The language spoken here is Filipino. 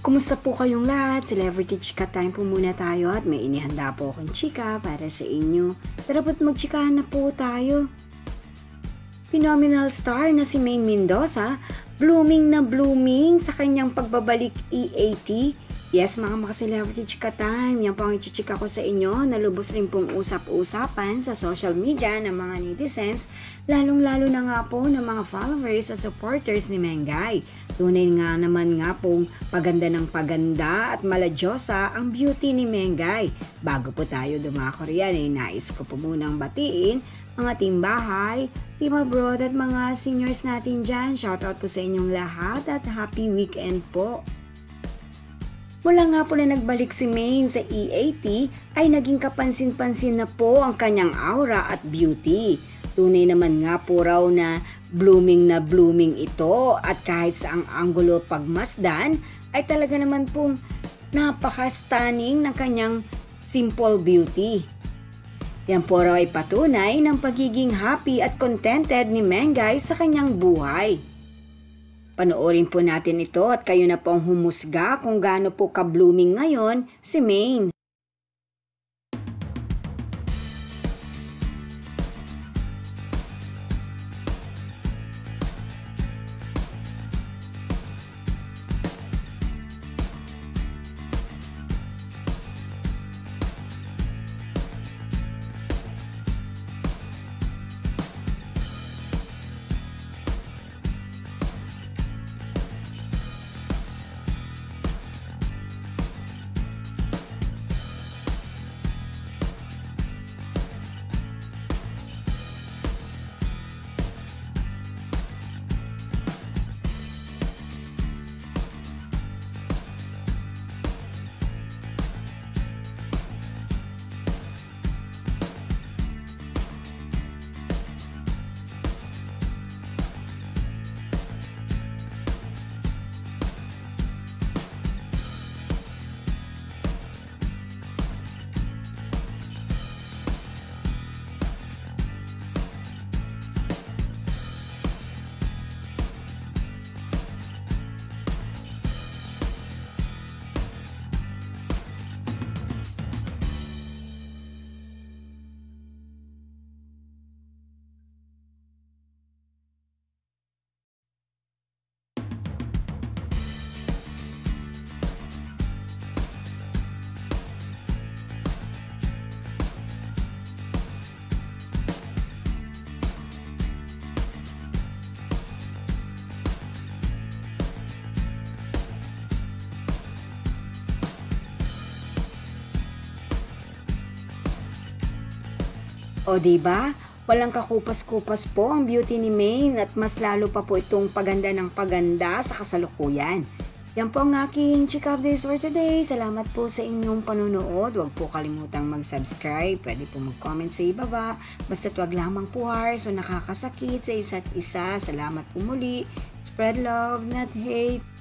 Kumusta po kayong lahat? Celebrity Chika Time po muna tayo at may inihanda po akong chika para sa inyo. Tara po't magchikahan na po tayo. Phenomenal star na si Maine Mendoza, blooming na blooming sa kanyang pagbabalik EAT. Yes, mga celebrity Chika Time, yan po ang ichichika ko sa inyo na lubos rin pong usap-usapan sa social media ng mga netizens, lalong-lalo na nga po ng mga followers at supporters ni Mengay. Tunay nga naman nga pong paganda ng paganda at maladyosa ang beauty ni Mengay. Bago po tayo dumako riyan, nais ko po munang batiin mga team bahay, team abroad at mga seniors natin dyan. Shoutout po sa inyong lahat at happy weekend po. Mula nga po na nagbalik si Maine sa EAT ay naging kapansin-pansin na po ang kanyang aura at beauty. Tunay naman nga po raw na blooming ito at kahit sa ang anggulo pagmasdan ay talaga naman pong napaka-stunning ng kanyang simple beauty. Yan po raw ay patunay ng pagiging happy at contented ni Mengay sa kanyang buhay. Panoorin po natin ito at kayo na po ang humusga kung gaano po ka-blooming ngayon si Maine. O diba? Walang kakupas-kupas po ang beauty ni Maine at mas lalo pa po itong paganda ng paganda sa kasalukuyan. Yan po ang aking chika updates for today. Salamat po sa inyong panunood. Huwag po kalimutang mag-subscribe. Pwede po mag-comment sa ibaba. Basta't wag lamang po harsh o nakakasakit sa isa't isa. Salamat po muli. Spread love, not hate.